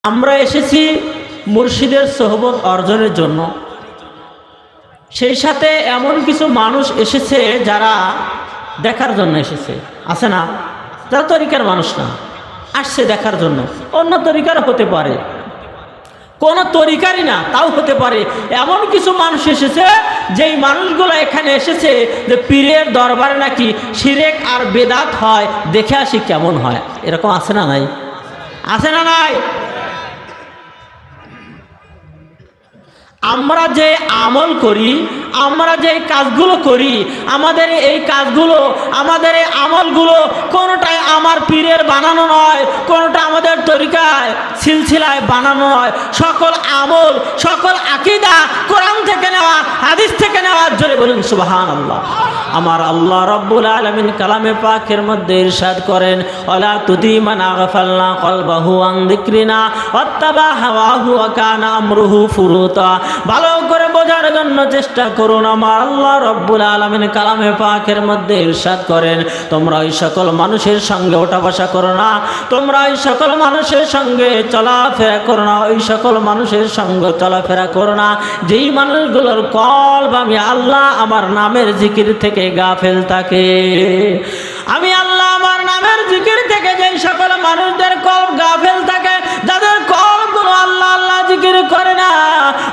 আমরা এসেছি মুর্শিদের সোহবত অর্জনের জন্য। সেই সাথে এমন কিছু মানুষ এসেছে যারা দেখার জন্য এসেছে, আছে না? যারা তরিকার মানুষ না, আসছে দেখার জন্য। অন্য তরিকার হতে পারে, কোনো তরিকারই না তাও হতে পারে। এমন কিছু মানুষ এসেছে যেই মানুষগুলো এখানে এসেছে যে পীরের দরবারে নাকি শিরেক আর বেদাত হয়, দেখে আসি কেমন হয়। এরকম আছে না নাই? আছে না নাই? আমরা যে আমল করি, আমরা যে কাজগুলো করি, আমাদের এই কাজগুলো, আমাদের এই আমলগুলো কোনোটাই আমার পীরের বানানো নয়, কোনোটা আমাদের তরিকায় সিলসিলায় বানানো নয়। সকল আমল, সকল আকীদা কোরআন থেকে নেওয়া, হাদিস থেকে নেওয়া। জোরে বলুন সুবহানাল্লাহ। আমার আল্লাহ রাব্বুল আলামিন কালামে পাকের মধ্যে ইরশাদ করেন, ওয়ালা তুতি মান আগাফালনা কলবাহু আন যিকরিনা ওয়াত্তাবা হাওয়াহু ওয়া কানা আমরুহু ফুরুতা। ভালো করে বোঝার জন্য চেষ্টা করুন। আমার আল্লাহ রাব্বুল আলামিন কালামে পাকের মধ্যে ইরশাদ করেন, তোমরা ওই সকল মানুষের সঙ্গে ওঠা বসা করো না, তোমরা ওই সকল মানুষের সঙ্গে চলাফেরা করো না, ওই সকল মানুষের সঙ্গে চলাফেরা করো না যেই মানুষগুলোর কলব আমি আল্লাহ আমার নামের জিকির থেকে গাফেল থাকে। আমি আল্লাহ আমার নামের জিকির থেকে যেই সকল মানুষদের কলব গাফেল থাকে, যাদের কলবগুলো আল্লাহ আল্লাহ জিকির করে না,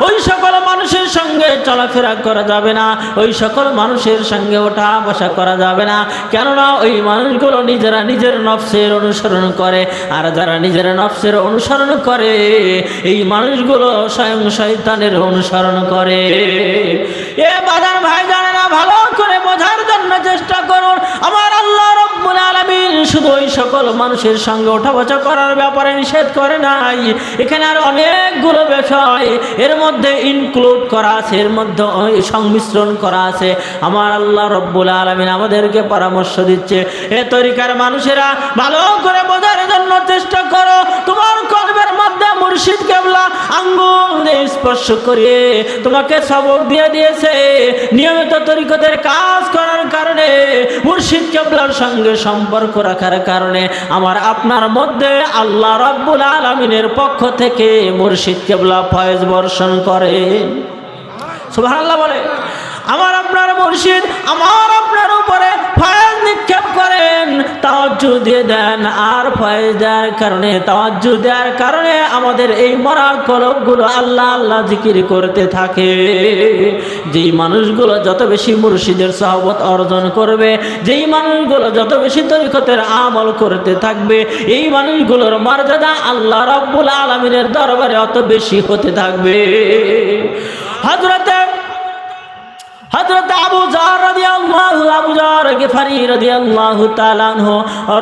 ওই সকল মানুষের সঙ্গে চলাফেরা করা যাবে না, ওই সকল মানুষের সঙ্গে ওঠা বসা করা যাবে না। কেননা ওই মানুষগুলো নিজেরা নিজের নফসের অনুসরণ করে, আর যারা নিজের নফসের অনুসরণ করে এই মানুষগুলো স্বয়ং শয়তানের অনুসরণ করে। এ বাজার ভাই জানে না, ভালো করে বোঝার জন্য চেষ্টা করুন। আমার আল্লাহ রাব্বুল আলামিন শুধু ওই সকল মানুষের সঙ্গে ওঠা বসা করার ব্যাপারে নিষেধ করে নাই, এখানে আর অনেকগুলো বিষয় এর মধ্যে ইনক্লুড করা আছে, এর মধ্যে সংমিশ্রণ করা আছে। আমার আল্লাহ রাব্বুল আলামিন আমাদেরকে পরামর্শ দিচ্ছে, এ তরিকার মানুষেরা ভালো করে বোঝার জন্য চেষ্টা করো। তোমার কলবের মধ্যে মুর্শিদ কেবলা আঙ্গুল দিয়ে স্পর্শ করিয়ে তোমাকে সবক দিয়ে দিয়েছে। নিয়মিত তরিকতের কাজ করার কারণে, মুর্শিদ কেবলার সঙ্গে সম্পর্ক রাখার কারণে আমার আপনার মধ্যে আল্লাহ রাব্বুল আলামিনের পক্ষ থেকে মুর্শিদ কেবলা ফয়েজ বর্ষণ করে। সুবহানাল্লাহ বলে। আমার আপনার মুর্শিদ আমার আপনার উপরে ফয়েজ নিক্ষেপ করেন, তাওয়াজ্জুহ দিয়ে দেন, আর ফয়েজ দেওয়ার কারণে, তাওয়াজ্জুহ দেওয়ার কারণে আমাদের এই মরা কলবগুলো আল্লাহ আল্লাহ জিকির করতে থাকে। যেই মানুষগুলো যত বেশি মুর্শিদের সহবত অর্জন করবে, যেই মানুষগুলো যত বেশি তরিকতের আমল করতে থাকবে, এই মানুষগুলোর মর্যাদা আল্লাহ রাব্বুল আলামিনের দরবারে অত বেশি হতে থাকবে। হযরত আবু জার রাদিয়াল্লাহু, আবু জার গিফারি রাদিয়াল্লাহু তাআলা আনহু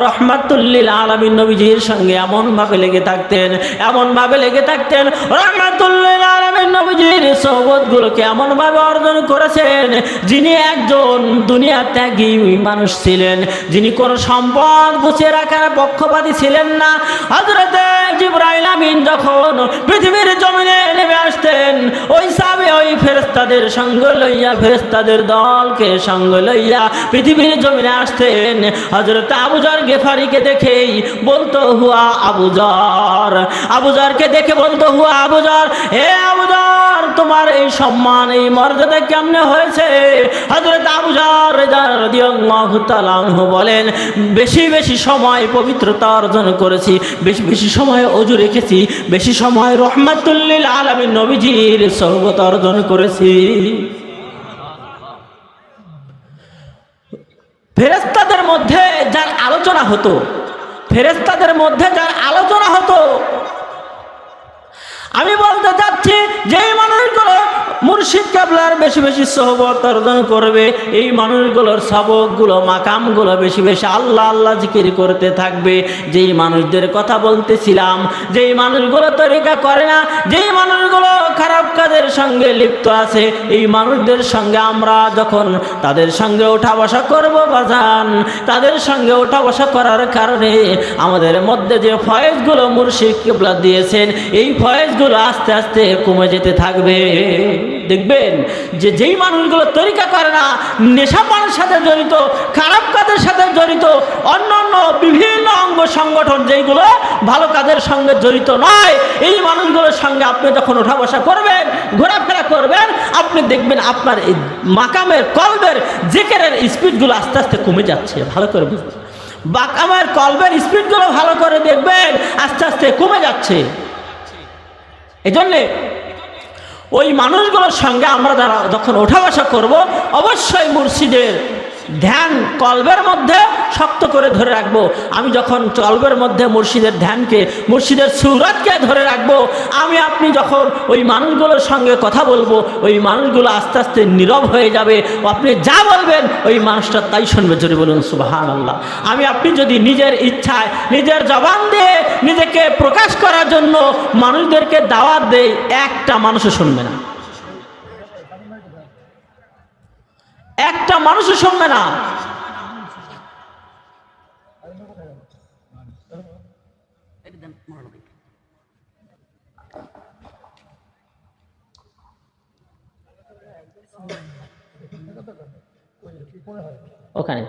রাহমাতুল লিল আলামিন নবীজির সঙ্গে এমন ভাবে লেগে থাকতেন, এমন ভাবে লেগে থাকতেন। রাহমাতুল লিল আলামিন নবীজির সোহবতগুলোকে এমন ভাবে অর্জন করেছেন, যিনি একজন দুনিয়া ত্যাগী মানুষ ছিলেন, যিনি কোনো সম্পদ গুছিয়ে রাখার পক্ষপাতী ছিলেন না। হযরত জিবরাইল আমিন যখন পৃথিবীর জমিনে নেমে আসতেন, ওই সাহাবী ওই ফেরেশতাদের সঙ্গ লইয়া, ফেরেশতাদের দলকে সঙ্গ লইয়া পৃথিবীর জমিনে আসতেন। হযরত আবু জার গিফারিকে দেখেই বলতো হুয়া আবু জার, আবু জারকে দেখে বলতো হুয়া আবু জার, হে আবু জার তোমার এই সম্মান এই মর্যাদা কেমনে হয়েছে? হযরত আবু জার রাদিয়াল্লাহু তাআলা আনহু বলেন, বেশি বেশি সময় পবিত্রতা অর্জন করেছি, বেশি বেশি সময় ওযু রেখেছি, বেশি সময় রাহমাতুল লিল আলামিন নবীজির সোহবত অর্জন করেছি। ফেরেশতাদের মধ্যে যার আলোচনা হতো, ফেরেশতাদের মধ্যে যার আলোচনা হতো, আমি বলতে চাচ্ছি যেই মানুষগুলো মুর্শিদ কেবলার বেশি বেশি সোহবত অর্জন করবে, এই মানুষগুলোর সবকগুলো মাকামগুলো বেশি বেশি আল্লাহ আল্লাহ জিকির করতে থাকবে। যেই মানুষদের কথা বলতেছিলাম, যেই মানুষগুলো তরিকা করে না, যেই মানুষগুলো খারাপ কাজের সঙ্গে লিপ্ত আছে, এই মানুষদের সঙ্গে আমরা যখন তাদের সঙ্গে ওঠা বসা করবো বাজান, তাদের সঙ্গে ওঠা বসা করার কারণে আমাদের মধ্যে যে ফয়েজগুলো মুর্শিদ কেবলা দিয়েছেন, এই ফয়েজগুলো আস্তে আস্তে কমে যেতে থাকবে। দেখবেন যে যেই মানুষগুলো তরিকা করে না, নেশাপানের সাথে জড়িত, খারাপ কাজের সাথে জড়িত, অন্য অন্য বিভিন্ন অঙ্গ সংগঠন যেইগুলো ভালো কাজের সঙ্গে জড়িত নয়, এই মানুষগুলোর সঙ্গে আপনি যখন ওঠা বসা করবেন, ঘোরাফেরা করবেন, আপনি দেখবেন আপনার এই মাকামের কলবের জিকিরের স্পিডগুলো আস্তে আস্তে কমে যাচ্ছে। ভালো করে বুঝবেন, মাকামের কলবের স্পিডগুলো ভালো করে দেখবেন আস্তে আস্তে কমে যাচ্ছে। এই জন্যে ওই মানুষগুলোর সঙ্গে আমরা যারা যখন ওঠা বসা করবো, অবশ্যই মুর্শিদের ধ্যান কলবের মধ্যে শক্ত করে ধরে রাখবো। আমি যখন কলবের মধ্যে মুর্শিদের ধ্যানকে, মুর্শিদের সুরতকে ধরে রাখবো, আমি আপনি যখন ওই মানুষগুলোর সঙ্গে কথা বলবো, ওই মানুষগুলো আস্তে আস্তে নীরব হয়ে যাবে। আপনি যা বলবেন ওই মানুষটা তাই শুনবে। জোরে বলুন সুবহানাল্লাহ। আমি আপনি যদি নিজের ইচ্ছায়, নিজের জবান দিয়ে নিজেকে প্রকাশ করার জন্য মানুষদেরকে দাওয়াত দেই, একটা মানুষও শুনবে না, একটা মানুষও শুনবে না। ওখানে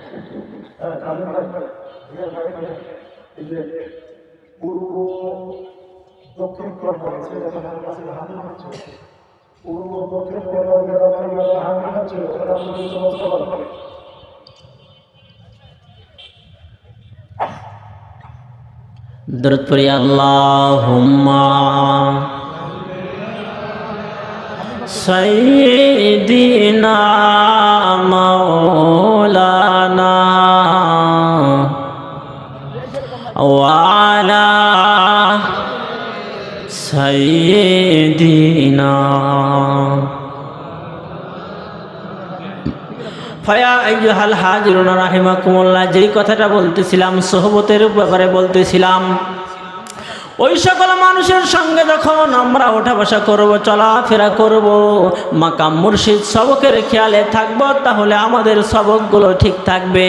পূর্ব দক্ষিণ পূর্ব দক্ষিণ দরুদ পড়ি আল্লাহুম্মা সাইয়্যিদিনা মাওলানা ওয়া আলা সাইয়্যিদিনা। ফায়া আইয়ুহাল হাজিরুনা রাহিমাকুমুল্লাহ, যেই কথাটা বলতেছিলাম সোহবতের ব্যাপারে বলতেছিলাম, ওই সকল মানুষের সঙ্গে যখন আমরা ওঠা বসা করবো, চলাফেরা করব, মাকাম মুর্শিদ সবকের খেয়ালে থাকবো, তাহলে আমাদের সবকগুলো ঠিক থাকবে,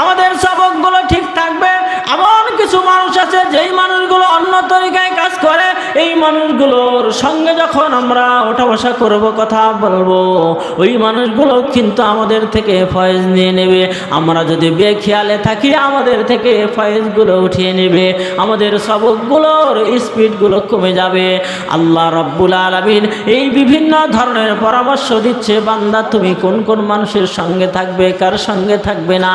আমাদের সবকগুলো ঠিক থাকবে। এমন কিছু মানুষ আছে যেই মানুষগুলো অন্য তরিকায় কাজ করে, এই মানুষগুলোর সঙ্গে যখন আমরা ওঠা বসা করব, কথা বলবো, ওই মানুষগুলো কিন্তু আমাদের থেকে ফয়েজ নিয়ে নেবে। আমরা যদি বেখেয়ালে থাকি, আমাদের থেকে ফয়েজগুলো উঠিয়ে নেবে, আমাদের সবকগুলো স্পিডগুলো কমে যাবে। আল্লাহ রাব্বুল আলামিন এই বিভিন্ন ধরনের পরামর্শ দিচ্ছে, বান্দা তুমি কোন কোন মানুষের সঙ্গে থাকবে, কার সঙ্গে থাকবে না।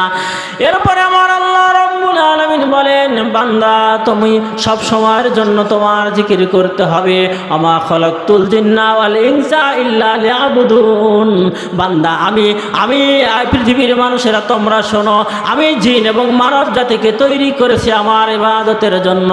এরপরে আমার আল্লাহ রাব্বুল আলামিন বলেন, বান্দা তুমি সব সময়ের জন্য তোমার জিকির করতে হবে। আমা খালাকতুল জিন্না ওয়াল ইনসা ইল্লা লিয়াবুদুন। বান্দা আমি পৃথিবীর মানুষেরা তোমরা শোনো, আমি জিন এবং মানব জাতিকে তৈরি করেছি আমার ইবাদতের জন্য।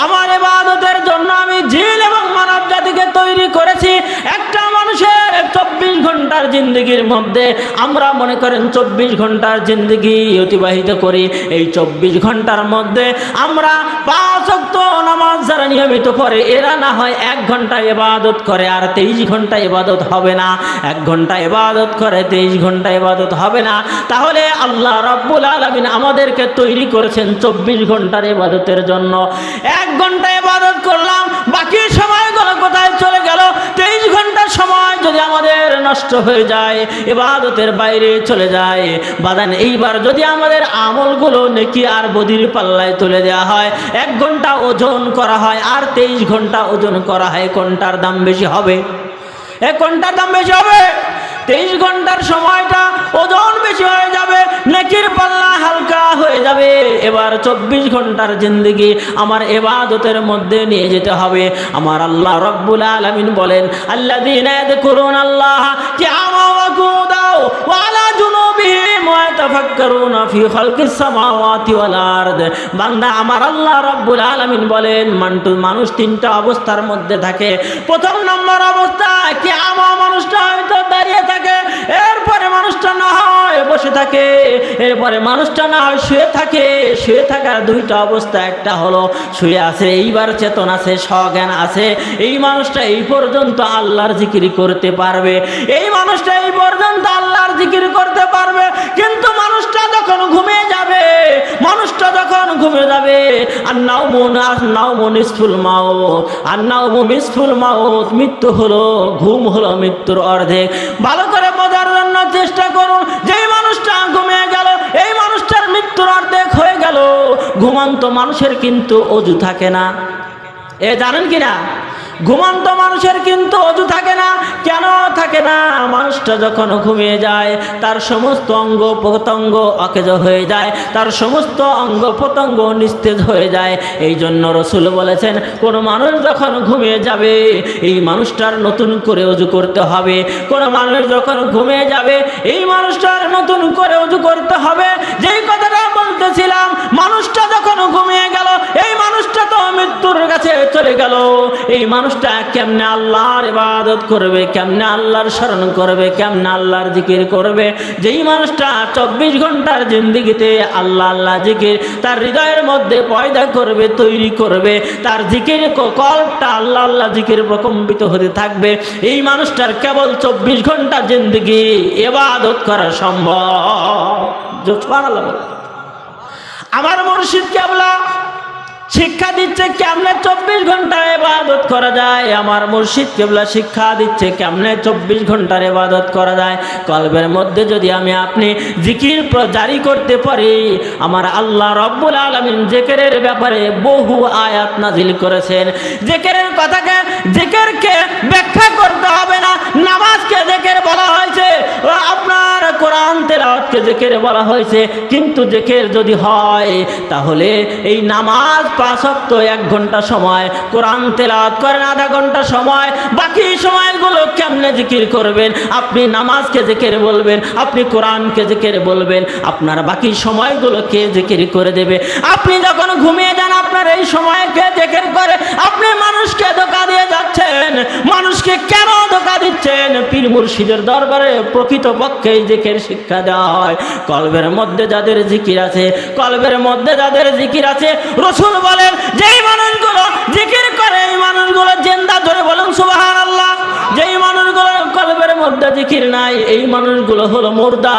আমার ইবাদতের জন্য আমি জিন এবং মানব জাতিকে তৈরি করেছি। একটা মানুষের 24 ঘন্টার জিন্দগির মধ্যে আমরা মনে করেন 24 ঘন্টার জিন্দগি অতিবাহিত করি। এই 24 ঘন্টার মধ্যে আমরা 5 ওয়াক্ত নামাজ যারা নিয়মিত পড়ে, এরা না হয় 1 ঘন্টা ইবাদত করে, আর 23 ঘন্টা ইবাদত হবে না। 1 ঘন্টা ইবাদত করে, 23 ঘন্টা ইবাদত হবে না। তাহলে আল্লাহ রাব্বুল আলামিন আমাদেরকে তৈরি করেছেন 24 ঘন্টার ইবাদতের জন্য। 1 ঘন্টা ইবাদত করলাম, বাকি সময়গুলো কোথায় চলে গেল? 23 ঘন্টার সময় যদি আমাদের নষ্ট হয়ে যায়, ইবাদতের বাইরে চলে যায়, বাদান এইবার যদি আমাদের আমলগুলো নেকি আর বদির পাল্লায় তুলে দেওয়া হয়, 1 ঘন্টা ওজন করা হয় আর 23 ঘন্টা ওজন করা হয়, কোনটার দাম বেশি হবে? কোনটার দাম বেশি হবে? 23 ঘন্টার সময়টা ওজন বেশি হয়ে যাবে, নেকির পাল্লা হালকা হয়ে যাবে। এবার 24 ঘন্টার জিন্দগি আমার ইবাদতের মধ্যে নিয়ে যেতে হবে। আমার আল্লাহ রাব্বুল আলামিন বলেন, আল্লাযীনা ইয়াযকুরুনাল্লাহা কিয়ামান ওয়া কুউদান ওয়া আলা জুনুবিহিম ওয়া ইয়াতাফাক্কারুনা ফি খালকিস সামাওয়াতি ওয়াল আরদ। বান্দা আমার আল্লাহ রাব্বুল আলামিন বলেন, মানুষ 3টা অবস্থার মধ্যে থাকে। প্রথম নম্বর অবস্থা, কিয়ামা মানুষটা হয়তো দাঁড়িয়ে থাকে, এরপরে মানুষটা না হয় বসে থাকে, এরপরে মানুষটা না হয় শুয়ে থাকে। শুয়ে থাকার 2টা অবস্থা, একটা হলো শুয়ে আছে, এইবার চেতন আছে, সজ্ঞান আছে, এই মানুষটা এই পর্যন্ত আল্লাহর জিকির করতে পারবে, এই মানুষটা এই পর্যন্ত আল্লাহর জিকির করতে পারবে। কিন্তু মানুষটা যখন ঘুমিয়ে যাবে, মানুষটা যখন ঘুমে যাবে মৃত্যু হলো, ঘুম হলো মৃত্যুর অর্ধেক। ভালো করে বোঝার জন্য চেষ্টা করুন, যেই মানুষটা ঘুমিয়ে গেল এই মানুষটার মৃত্যুর অর্ধেক হয়ে গেল। ঘুমন্ত মানুষের কিন্তু অজু থাকে না, এ জানেন কিনা? ঘুমন্ত মানুষের কিন্তু অজু থাকে না। কেন থাকে না? মানুষটা যখন ঘুমিয়ে যায় তার সমস্ত অঙ্গ প্রত্যঙ্গ অকেজ হয়ে যায়, তার সমস্ত অঙ্গ প্রত্যঙ্গ নিস্তেজ হয়ে যায়। এই জন্য রসুল বলেছেন, কোনো মানুষ যখন ঘুমিয়ে যাবে এই মানুষটার নতুন করে অজু করতে হবে। কোনো মানুষ যখন ঘুমিয়ে যাবে এই মানুষটার নতুন করে অজু করতে হবে। যেই কথাটা বলতেছিলাম, মানুষটা যখন ঘুমিয়ে গেল এই মানুষটা তো মৃত্যুর কাছে চলে গেল। এই মানুষটা কেমনে আল্লাহর ইবাদত করবে, কেমনে আল্লাহর স্মরণ করবে, কেমনে আল্লাহর জিকির করবে? যেই মানুষটা 24 ঘন্টার জিন্দেগিতে আল্লাহ আল্লাহ জিকির তার হৃদয়ের মধ্যে পয়দা করবে, তৈরি করবে, তার জিকির কল্পটা আল্লাহ আল্লাহ জিকির প্রকম্পিত হতে থাকবে, এই মানুষটার কেবল 24 ঘন্টা জিন্দেগি ইবাদত করা সম্ভব। সুবহানাল্লাহ। আমার মুর্শিদ কেবলা শিক্ষা দিচ্ছে কেমনে 24 ঘন্টা ইবাদত করা যায়। আমার মুর্শিদ কেবলা শিক্ষা দিচ্ছে কেমনে 24 ঘন্টার ইবাদত করা যায়। কলবের মধ্যে যদি আমি আপনি জিকির জারি করতে পারি, আমার আল্লাহ রব্বুল আলামিন জিকিরের ব্যাপারে বহু আয়াত নাজিল করেছেন। জিকিরের কথাকে, জিকিরকে ব্যাখ্যা করতে হবে না। নামাজকে জিকির বলা হয়েছে, আপনার কোরআন তেলাওয়াতকে জিকির বলা হয়েছে। কিন্তু জিকির যদি হয় তাহলে এই নামাজ 5 ওয়াক্ত 1 ঘন্টা সময়, কোরআন তেলাওয়াত করেন আধা ঘন্টা সময়, বাকি সময়গুলো কেমনে জিকির করবেন? আপনি নামাজকে জিকির বলবেন, আপনি কোরআনকে জিকির বলবেন, আপনার বাকি সময়গুলো কে জিকির করে দেবে? আপনি যখন ঘুমিয়ে যান আপনার এই সময় কে জিকির করে? আপনি মানুষকে ধোঁকা দিয়ে যাচ্ছেন। মানুষকে কেন ধোঁকা দিচ্ছেন? পীর মুর্শিদের দরবারে প্রকৃতপক্ষে জিকির শিক্ষা দেওয়া হয়। কলবের মধ্যে যাদের জিকির আছে, কলবের মধ্যে যাদের জিকির আছে, রাসূল বলেন যেই মানুষগুলো জিকির করে এই মানুষগুলো জিন্দা, ধরে বলেন সুবহানাল্লাহ। যেই মানুষগুলোর কলবের মধ্যে জিকির নাই এই মানুষগুলো হলো মুর্দা।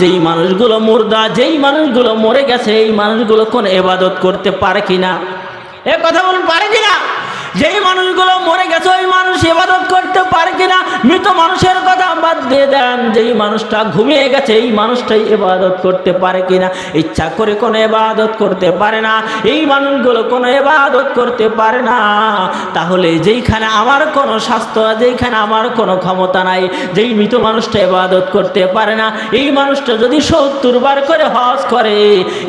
যেই মানুষগুলো মুর্দা, যেই মানুষগুলো মরে গেছে এই মানুষগুলো কোন ইবাদত করতে পারে কিনা? এ কথা বলুন, পারে কিনা? যেই মানুষগুলো মরে গেছে ওই মানুষ ইবাদত করতে পারে কিনা? মৃত মানুষের কথা বাদ দিয়ে দেন, যেই মানুষটা ঘুমিয়ে গেছে এই মানুষটাই ইবাদত করতে পারে কিনা? ইচ্ছা করে কোনো ইবাদত করতে পারে না, এই মানুষগুলো কোনো ইবাদত করতে পারে না। তাহলে যেইখানে আমার কোনো স্বাস্থ্য, যেইখানে আমার কোনো ক্ষমতা নাই, যেই মৃত মানুষটা ইবাদত করতে পারে না, এই মানুষটা যদি 70 বার করে হজ করে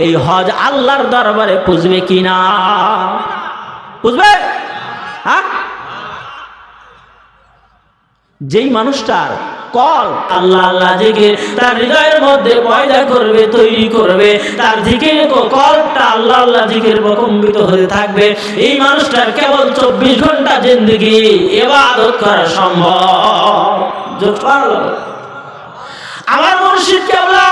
এই হজ আল্লাহর দরবারে পুজবে কিনা? বুঝবে? হ্যাঁ, যেই মানুষটার কল আল্লাহ আল্লাহ জিকির তার হৃদয়ের মধ্যে পয়দা করবে, তৈরি করবে, তার জিকির কলটা আল্লাহ আল্লাহ জিকির প্রকম্পিত হতে থাকবে, এই মানুষটার কেবল 24 ঘন্টা জিন্দেগি ইবাদত করা সম্ভব। আমার মুর্শিদ কেবলা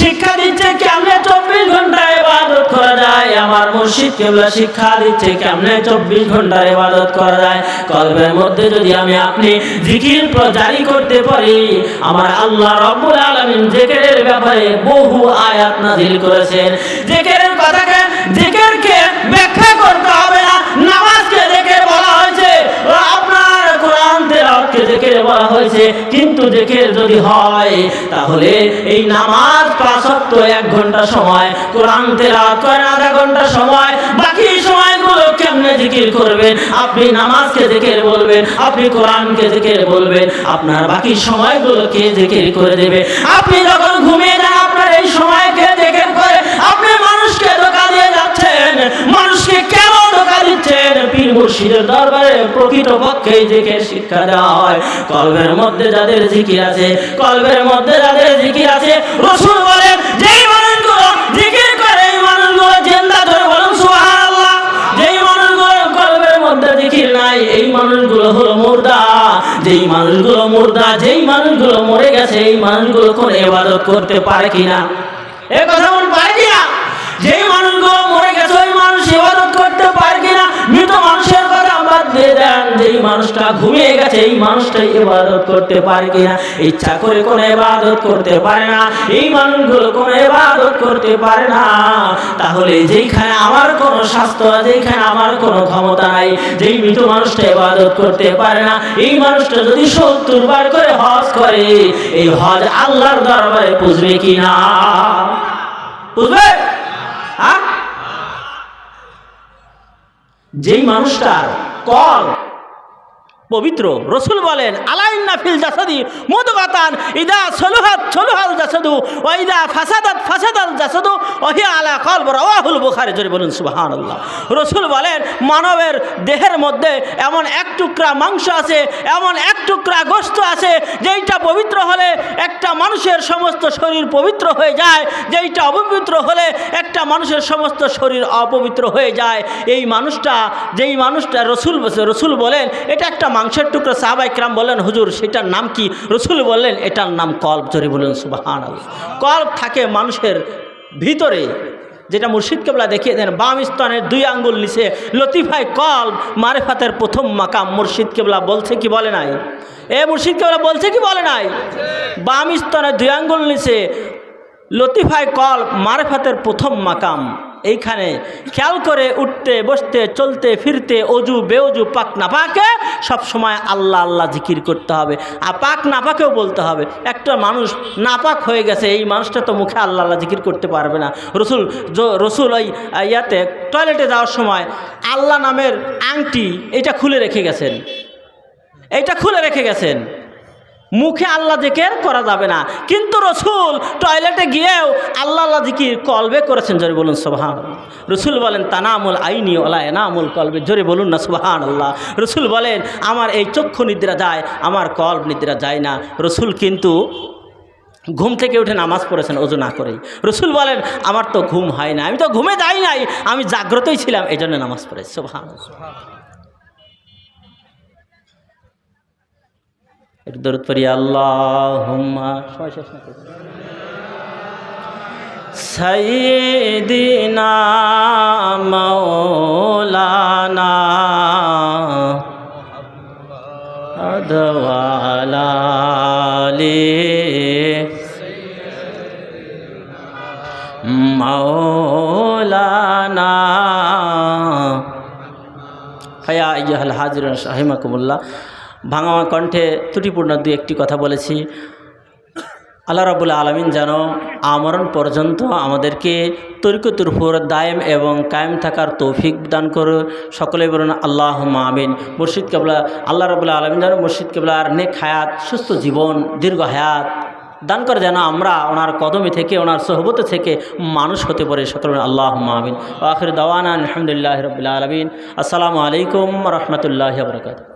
শিক্ষা দিচ্ছে কেমনে 24 ঘন্টা ইবাদত করা যায়। আমার মুর্শিদ কেবলা শিক্ষা দিচ্ছে কেমনে 24 ঘন্টা ইবাদত করা যায়। কলবের মধ্যে যদি আমি আপনি জিকির জারি করতে পারি, আমার আল্লাহ রব্বুল আলামিন জিকিরের ব্যাপারে বহু আয়াত নাযিল করেছেন। জিকিরের কথাকে, জিকিরকে ব্যাখ্যা করতে হবে না। নামাজকে জিকির বলা হয়েছে, আপনার কোরআন তেলাওয়াতকে জিকির বলা হয়েছে। কিন্তু জিকির যদি হয় তাহলে এই নামাজ 5 ওয়াক্ত 1 ঘন্টা সময়, কোরআন তেলাওয়াত করেন আধা ঘন্টা সময়, বাকি সময়গুলো কেমনে জিকির করবেন? আপনি নামাজকে জিকির বলবেন, আপনি কোরআনকে জিকির বলবেন, আপনার বাকি সময়গুলো কে জিকির করে দেবে? আপনি যখন ঘুমিয়ে যান আপনার এই সময় কে জিকির করে? আপনি মানুষকে ধোঁকা দিয়ে যাচ্ছেন। মানুষকে কেন ধোঁকা দিচ্ছেন? পীর মুর্শিদের দরবারে প্রকৃতপক্ষে জিকির শিক্ষা দেওয়া হয়। কলবের মধ্যে যাদের জিকির আছে, কলবের মধ্যে যাদের জিকির আছে, রাসূল বলেন যেই মানুষগুলো জিকির করে এই মানুষগুলো জিন্দা, ধরে বলেন সুবহানাল্লাহ। যেই মানুষগুলোর কলবের মধ্যে জিকির নাই এই মানুষগুলো হলো মুর্দা। যেই মানুষগুলো মুর্দা, যেই মানুষগুলো মরে গেছে এই মানুষগুলো কোন ইবাদত করতে পারে কিনা? এ কথা বলুন, পারে কিনা? যেই মানুষগুলো মরে গেছে ওই মানুষ ইবাদত করতে পারে কিনা? মৃত মানুষের কথা বাদ দিয়ে দেন, যেই মানুষটা ঘুমিয়ে গেছে এই মানুষটাই ইবাদত করতে পারে কিনা? ইচ্ছা করে কোনো ইবাদত করতে পারে না, এই মানুষগুলো কোনো ইবাদত করতে পারে না। তাহলে যেইখানে আমার কোনো স্বাস্থ্য, যেইখানে আমার কোনো ক্ষমতা নাই, যেই মৃত মানুষটা ইবাদত করতে পারে না, এই মানুষটা যদি 70 বার করে হজ করে, এই হজ আল্লাহর দরবারে পুজবে কিনা? বুঝবে? যেই মানুষটার কল পবিত্র, রসুল বলেন আলাইন্না ফিল জাসাদি মুদগাতান ইদা সলুহাত সলুহাল জাসাদু ওয়া ইদা ফাসাদাত ফাসাদাল জাসাদু ওয়া হিয়া আলা কলব, রাওয়াহুল বুখারী। জোরে বলুন সুবহানাল্লাহ। রসুল বলেন মানবের দেহের মধ্যে এমন এক টুকরা মাংস আছে, এমন এক টুকরা গোশত আছে, যেইটা পবিত্র হলে একটা মানুষের সমস্ত শরীর পবিত্র হয়ে যায়, যেইটা অপবিত্র হলে একটা মানুষের সমস্ত শরীর অপবিত্র হয়ে যায়। এই মানুষটা, যেই মানুষটা রসুল বলেন এটা একটা মাংসের টুকরা। সাহাবায়ে কেরাম বললেন হুজুর সেটার নাম কি? রসুল বললেন এটার নাম কলব। জোরে বলুন সুবহানাল্লাহ। কলব থাকে মানুষের ভিতরে, যেটা মুর্শিদ কেবলা দেখিয়ে দেন বাম স্তনের 2 আঙ্গুল নিচে লতিফায় কলব মারিফাতের প্রথম মাকাম। মুর্শিদ কেবলা বলছে কি বলে নাই? মুর্শিদ কেবলা বলছে কি বলে নাই? বাম স্তনের 2 আঙ্গুল নিচে লতিফায় কলব মারিফাতের প্রথম মাকাম। এইখানে খেয়াল করে উঠতে বসতে চলতে ফিরতে অজু বেঅজু পাক না পাকে সবসময় আল্লাহ আল্লাহ জিকির করতে হবে। আর পাক না পাকেও বলতে হবে। একটা মানুষ নাপাক হয়ে গেছে, এই মানুষটা তো মুখে আল্লাহ আল্লাহ জিকির করতে পারবে না। রসুল ওই ইয়াতে টয়লেটে যাওয়ার সময় আল্লাহ নামের আংটি এটা খুলে রেখে গেছেন, এইটা খুলে রেখে গেছেন। মুখে আল্লাহ জিকির করা যাবে না, কিন্তু রসুল টয়লেটে গিয়েও আল্লাহ আল্লাহ জিকির কলবে করেছেন। জোরে বলুন সুবহানাল্লাহ। রসুল বলেন তানামুল আইনি ওলা এনামুল কলবে। জোরে বলুন না সুবহানাল্লাহ। রসুল বলেন আমার এই চক্ষু নিদ্রা যায়, আমার কলব নিদ্রা যায় না। রসুল কিন্তু ঘুম থেকে উঠে নামাজ পড়েছেন ওযু না করেই। রসুল বলেন আমার তো ঘুম হয় না, আমি তো ঘুমে যাই নাই, আমি জাগ্রতই ছিলাম, এই জন্য নামাজ পড়েছি। সুবহানাল্লাহ। একটু দরুদ পড়ি আল্লাহুম্মা সাইয়্যিদিনা মাওলানা আদওয়ালা আলি মাওলানা। হায়া আইয়ুহাল হাজিরুন রাহিমাকুমুল্লাহ। ভাঙা কণ্ঠে ত্রুটিপূর্ণ 2-1টি কথা বলেছি। আল্লাহ রাব্বুল আলামিন যেন আমরণ পর্যন্ত আমাদেরকে তরিকতুর উপর দায়েম এবং কায়েম থাকার তৌফিক দান করে। সকলে বলুন আল্লাহুম্মা আমিন। মুর্শিদ কেবলা, আল্লাহ রাব্বুল আলামিন যেন মুর্শিদ কেবলার নেক হায়াত, সুস্থ জীবন, দীর্ঘ হায়াত দান করে, যেন আমরা ওনার কদমে থেকে ওনার সোহবতে থেকে মানুষ হতে পারে। সকলে আল্লাহুম্মা আমিন। ওয়া আখিরু দাওয়ানা আলহামদুলিল্লাহি রাব্বিল আলামিন। আসসালামু আলাইকুম ওয়া রাহমাতুল্লাহি ওয়া বারাকাতুহু।